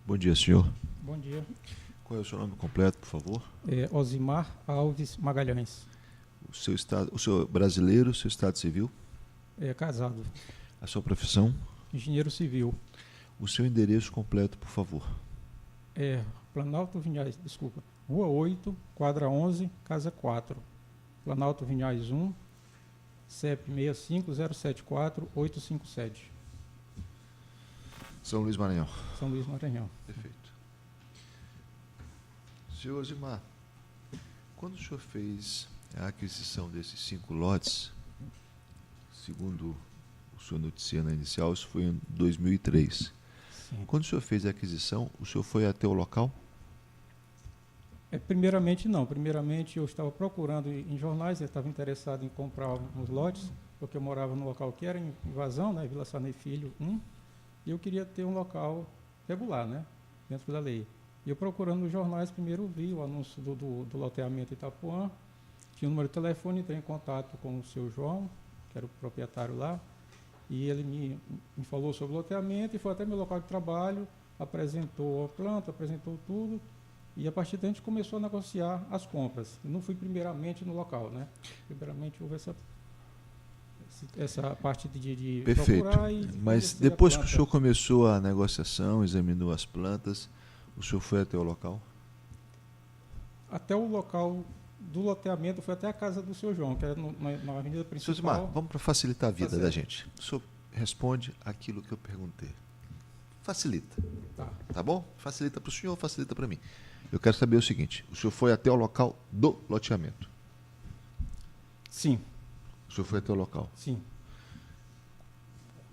Bom dia, senhor. Bom dia. Qual é o seu nome completo, por favor? Osimar Alves Magalhães. O seu estado, o senhor brasileiro, o seu estado civil? Casado. A sua profissão? Engenheiro civil. O seu endereço completo, por favor. Planalto Vinhais, desculpa. Rua 8, quadra 11, casa 4. Planalto Vinhais 1, CEP 65074-857. São Luís Maranhão. São Luís Maranhão. Perfeito. Senhor Osimar, quando o senhor fez a aquisição desses 5 lotes, segundo o senhor noticia na inicial, isso foi em 2003. Sim. Quando o senhor fez a aquisição, o senhor foi até o local? Primeiramente não. Primeiramente eu estava procurando em jornais, eu estava interessado em comprar uns lotes, porque eu morava no local que era em Vazão, né, Vila Sarney Filho 1, e eu queria ter um local regular, né, dentro da lei. E eu procurando nos jornais, primeiro vi o anúncio do loteamento Itapuã, tinha o número de telefone, entrei em contato com o seu João, que era o proprietário lá, e ele me falou sobre o loteamento e foi até meu local de trabalho, apresentou a planta, apresentou tudo, e a partir daí a gente começou a negociar as compras. Eu não fui primeiramente no local, né? Primeiramente houve essa parte de Perfeito. procurar e... Mas depois que o senhor começou a negociação, examinou as plantas, o senhor foi até o local? Até o local do loteamento, foi até a casa do seu João, que era na avenida principal. Senhor Osimar, vamos para facilitar a vida Tá da certo. gente. O senhor responde aquilo que eu perguntei. Facilita. Tá bom? Facilita para o senhor, facilita para mim. Eu quero saber o seguinte: o senhor foi até o local do loteamento? Sim, O senhor foi até o local? sim.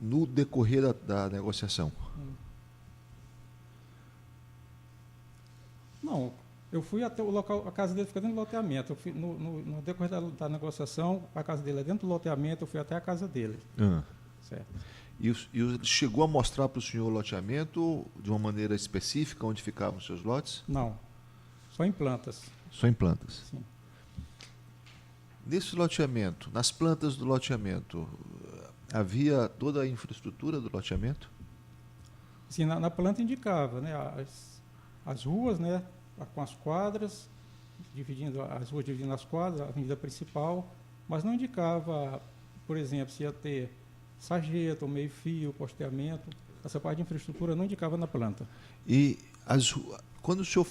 No decorrer da negociação? Não, eu fui até o local, a casa dele fica dentro do loteamento. Eu fui, no decorrer da negociação, a casa dele é dentro do loteamento, eu fui até a casa dele. Certo. E chegou a mostrar para o senhor o loteamento de uma maneira específica, onde ficavam os seus lotes? Não, só em plantas. Só em plantas. Sim. Nesse loteamento, nas plantas do loteamento, havia toda a infraestrutura do loteamento? Sim, na planta indicava, né, as ruas, né, com as quadras, as ruas dividindo as quadras, a avenida principal, mas não indicava, por exemplo, se ia ter sarjeta, meio-fio, posteamento. Essa parte de infraestrutura não indicava na planta. E quando o senhor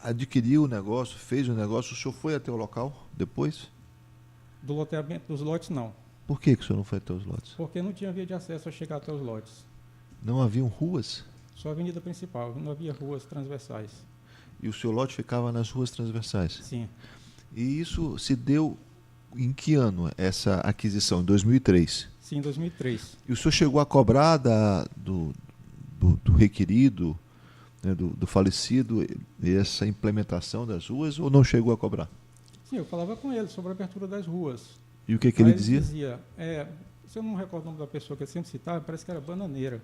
adquiriu o negócio, fez o negócio, o senhor foi até o local depois? Do loteamento, dos lotes, não. Por que o senhor não foi até os lotes? Porque não tinha via de acesso a chegar até os lotes. Não haviam ruas? Só a avenida principal, não havia ruas transversais. E o seu lote ficava nas ruas transversais? Sim. E isso se deu em que ano, essa aquisição? Em 2003? Sim, em 2003. E o senhor chegou a cobrar do requerido, né, do falecido, essa implementação das ruas, ou não chegou a cobrar? Sim, eu falava com ele sobre a abertura das ruas. E o que ele Aí dizia? Ele dizia, se eu não recordo o nome da pessoa que ele sempre citava, parece que era Bananeira.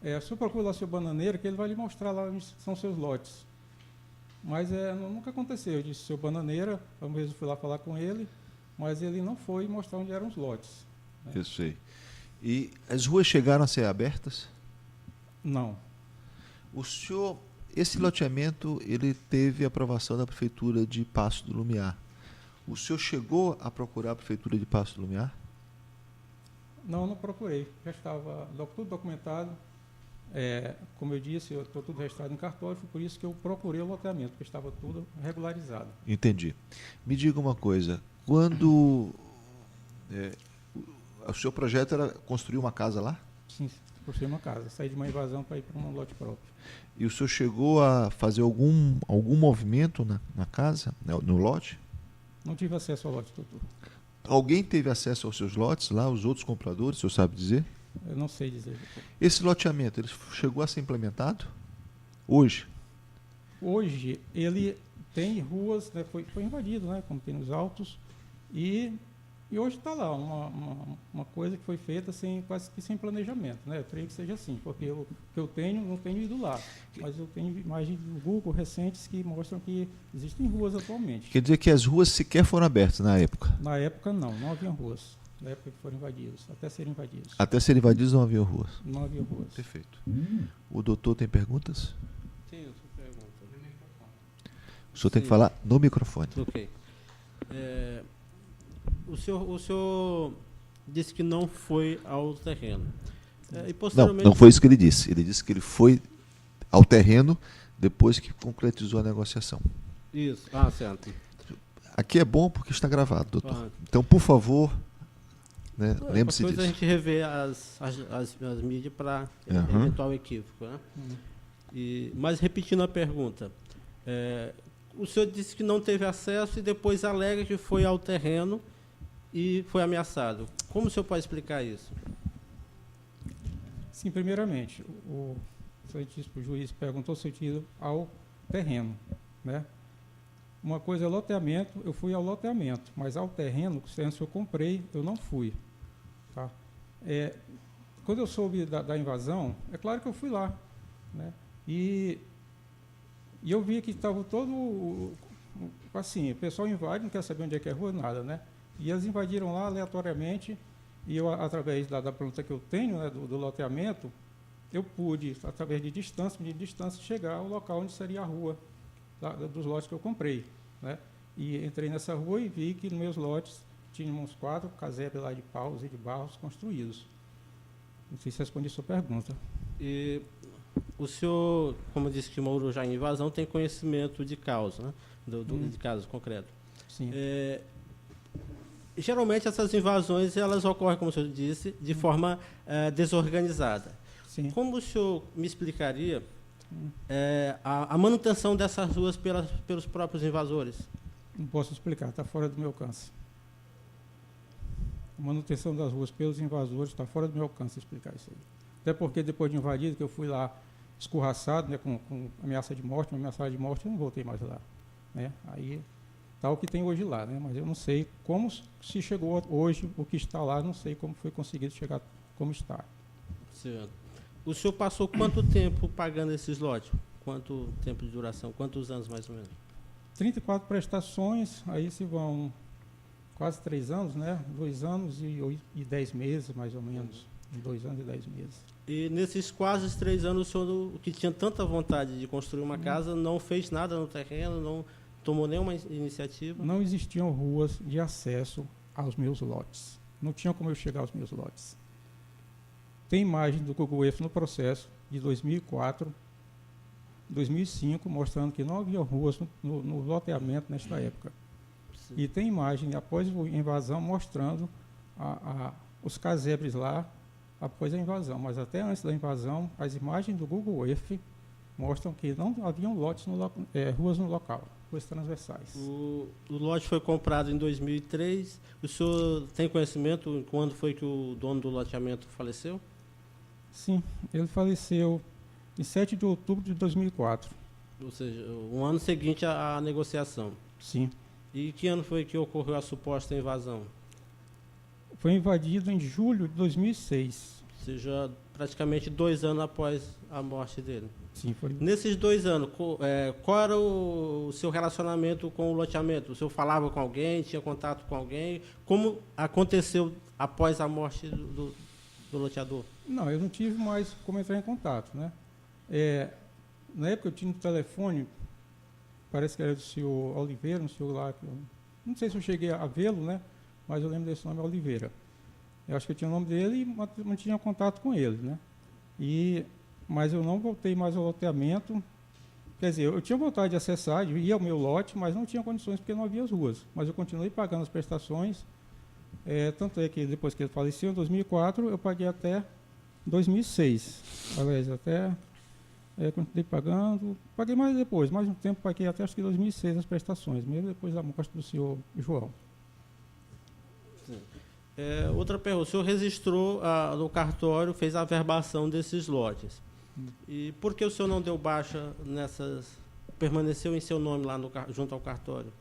O senhor procura lá o seu Bananeira, que ele vai lhe mostrar lá onde são seus lotes. Mas nunca aconteceu. Eu disse, seu Bananeira, uma vez eu fui lá falar com ele, mas ele não foi mostrar onde eram os lotes. Né? Eu sei. E as ruas chegaram a ser abertas? Não. O senhor, esse loteamento, ele teve aprovação da Prefeitura de Paço do Lumiar. O senhor chegou a procurar a Prefeitura de Paço do Lumiar? Não procurei. Já estava tudo documentado. Como eu disse, eu estou tudo registrado em cartório, foi por isso que eu procurei o loteamento, porque estava tudo regularizado. Entendi. Me diga uma coisa, quando o seu projeto era construir uma casa lá? Sim, construí uma casa, saí de uma invasão para ir para um lote próprio. E o senhor chegou a fazer algum movimento na casa, no lote? Não tive acesso ao lote, doutor. Alguém teve acesso aos seus lotes lá, os outros compradores, o senhor sabe dizer? Eu não sei dizer, doutor. Esse loteamento, ele chegou a ser implementado? Hoje? Hoje, ele tem ruas, né, foi invadido, né, como tem nos autos, e hoje está lá uma coisa que foi feita quase que sem planejamento. Né? Eu creio que seja assim, porque o que eu tenho, não tenho ido lá, mas eu tenho imagens do Google recentes que mostram que existem ruas atualmente. Quer dizer que as ruas sequer foram abertas na época? Na época, não havia ruas. Na época que foram invadidos, até serem invadidos. Até serem invadidos não havia ruas? Não havia ruas. Perfeito. O doutor tem perguntas? O senhor tem que falar no microfone. Ok. O senhor disse que não foi ao terreno. E posteriormente... Não foi isso que ele disse. Ele disse que ele foi ao terreno depois que concretizou a negociação. Isso, certo. Aqui é bom porque está gravado, doutor. Ah. Então, por favor, né, lembre-se disso. Depois a gente revê as mídias para eventual equívoco. Né? Mas repetindo a pergunta, o senhor disse que não teve acesso e depois alega que foi ao terreno e foi ameaçado. Como o senhor pode explicar isso? Sim, primeiramente, o juiz perguntou se eu tinha ido ao terreno, né? Uma coisa é loteamento, eu fui ao loteamento, mas ao terreno, se eu comprei, eu não fui. Tá? Quando eu soube da invasão, é claro que eu fui lá, né? E eu vi que estava todo... Assim, o pessoal invade, não quer saber onde é que é a rua, nada, né? E eles invadiram lá aleatoriamente, e eu, através da planta que eu tenho, né, do loteamento, eu pude, através de distância, medir distância, chegar ao local onde seria a rua dos lotes que eu comprei, né? E entrei nessa rua e vi que nos meus lotes tinham uns 4 casebres lá de paus e de barros construídos. Não sei se respondi a sua pergunta. E o senhor, como disse que morou já em invasão, tem conhecimento de causa, né? De casos concretos. Sim. Geralmente essas invasões elas ocorrem, como o senhor disse, de forma desorganizada. Sim. Como o senhor me explicaria a manutenção dessas ruas pelos próprios invasores? Não posso explicar, está fora do meu alcance. A manutenção das ruas pelos invasores está fora do meu alcance explicar isso aí. Até porque depois de invadido, que eu fui lá escorraçado, né, com ameaça de morte, eu não voltei mais lá, né? Aí está o que tem hoje lá, né? Mas eu não sei como se chegou hoje, o que está lá, não sei como foi conseguido chegar como está. Certo. O senhor passou quanto tempo pagando esses lotes? Quanto tempo de duração? Quantos anos, mais ou menos? 34 prestações, aí se vão quase 3 anos, né? 2 anos e 10 meses, mais ou menos. 2 anos e 10 meses. E nesses quase 3 anos, o senhor, que tinha tanta vontade de construir uma casa, não fez nada no terreno, não tomou nenhuma iniciativa? Não existiam ruas de acesso aos meus lotes. Não tinha como eu chegar aos meus lotes. Tem imagem do Google Earth no processo de 2004, 2005, mostrando que não havia ruas no loteamento nesta época. Sim. E tem imagem, após a invasão, mostrando os casebres lá, após a invasão. Mas até antes da invasão, as imagens do Google Earth mostram que não haviam lotes ruas no local, ruas transversais. O lote foi comprado em 2003. O senhor tem conhecimento quando foi que o dono do loteamento faleceu? Sim, ele faleceu em 7 de outubro de 2004. Ou seja, um ano seguinte à negociação. Sim. E que ano foi que ocorreu a suposta invasão? Foi invadido em julho de 2006. Ou seja, praticamente 2 anos após a morte dele. Sim, foi. Nesses 2 anos, qual era o seu relacionamento com o loteamento? O senhor falava com alguém, tinha contato com alguém? Como aconteceu após a morte do loteador? Não, eu não tive mais como entrar em contato, né? Na época eu tinha um telefone, parece que era do senhor Oliveira, um senhor lá, não sei se eu cheguei a vê-lo, né? Mas eu lembro desse nome, Oliveira. Eu acho que eu tinha o nome dele e mantinha contato com ele, né? Mas eu não voltei mais ao loteamento. Quer dizer, eu tinha vontade de acessar, de ir ao meu lote, mas não tinha condições porque não havia as ruas. Mas eu continuei pagando as prestações. Tanto é que depois que ele faleceu, em 2004, eu paguei até 2006. Aliás, continuei pagando. Paguei mais depois, mais um tempo, paguei até acho que 2006 as prestações, mesmo depois da morte do senhor João. Outra pergunta, o senhor registrou no cartório, fez a averbação desses lotes. E por que o senhor não deu baixa permaneceu em seu nome lá junto ao cartório?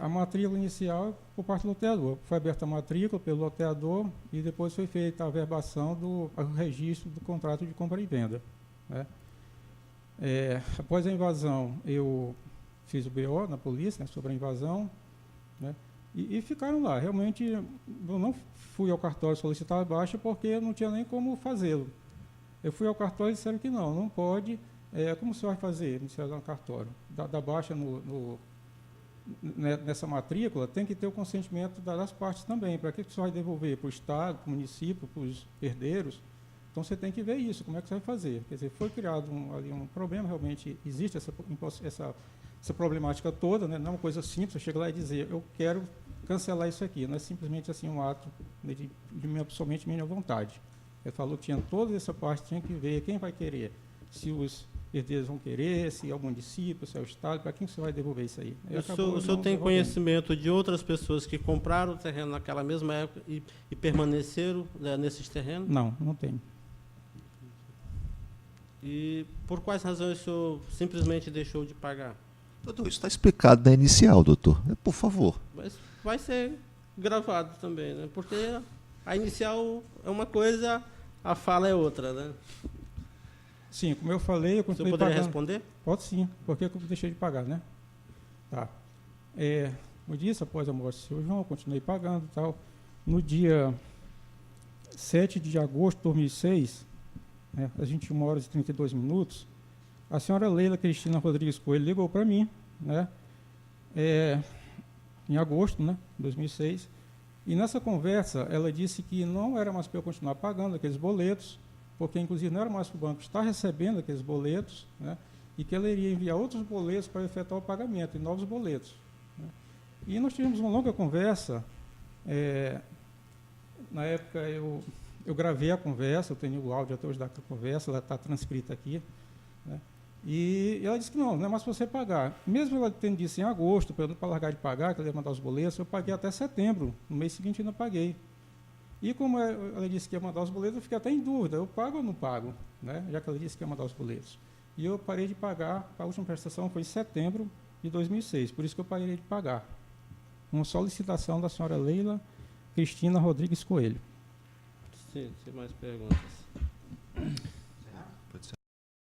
A matrícula inicial por parte do loteador. Foi aberta a matrícula pelo loteador e depois foi feita a averbação do registro do contrato de compra e venda, né? Após a invasão, eu fiz o BO na polícia, né, sobre a invasão, né? E ficaram lá. Realmente, eu não fui ao cartório solicitar a baixa porque eu não tinha nem como fazê-lo. Eu fui ao cartório e disseram que não pode, como o senhor vai fazer, Ministério do Cartório? Da baixa nessa matrícula, tem que ter o consentimento das partes também. Para que o senhor vai devolver? Para o Estado, para o município, para os herdeiros? Então, você tem que ver isso, como é que você vai fazer. Quer dizer, foi criado ali um problema, realmente existe essa problemática toda, né? Não é uma coisa simples, eu chego lá e dizer, eu quero cancelar isso aqui, não é simplesmente assim um ato somente minha vontade. Ele falou que tinha toda essa parte, tinha que ver quem vai querer, se os herdeiros vão querer, se é o município, se é o Estado, para quem você vai devolver isso aí? O senhor tem conhecimento de outras pessoas que compraram o terreno naquela mesma época e permaneceram, né, nesses terrenos? Não, não tenho. E por quais razões o senhor simplesmente deixou de pagar? Doutor, isso está explicado na inicial, doutor. Por favor. Mas vai ser gravado também, né? Porque a inicial é uma coisa, a fala é outra, né? Sim, como eu falei, eu continuei pagando. O senhor poderia responder? Pode sim. Por que eu deixei de pagar, né? Tá. Como eu disse, após a morte do seu João, eu continuei pagando e tal. No dia 7 de agosto de 2006, né, às 21h32, a senhora Leila Cristina Rodrigues Coelho ligou para mim, né, em agosto, né, de 2006, e nessa conversa ela disse que não era mais para eu continuar pagando aqueles boletos, porque inclusive não era mais para o banco estar recebendo aqueles boletos, né, e que ela iria enviar outros boletos para efetuar o pagamento, e novos boletos. Né. E nós tivemos uma longa conversa. Na época eu gravei a conversa, eu tenho o áudio até hoje da conversa, ela está transcrita aqui, né? E ela disse que não é mais para você pagar. Mesmo ela tendo dito em agosto, para largar de pagar, que ela ia mandar os boletos, eu paguei até setembro, no mês seguinte ainda paguei. E como ela disse que ia mandar os boletos, eu fiquei até em dúvida, eu pago ou não pago, né? Já que ela disse que ia mandar os boletos. E eu parei de pagar, a última prestação foi em setembro de 2006, por isso que eu parei de pagar. Uma solicitação da senhora Leila Cristina Rodrigues Coelho. Sim, tem mais perguntas. Pode ser.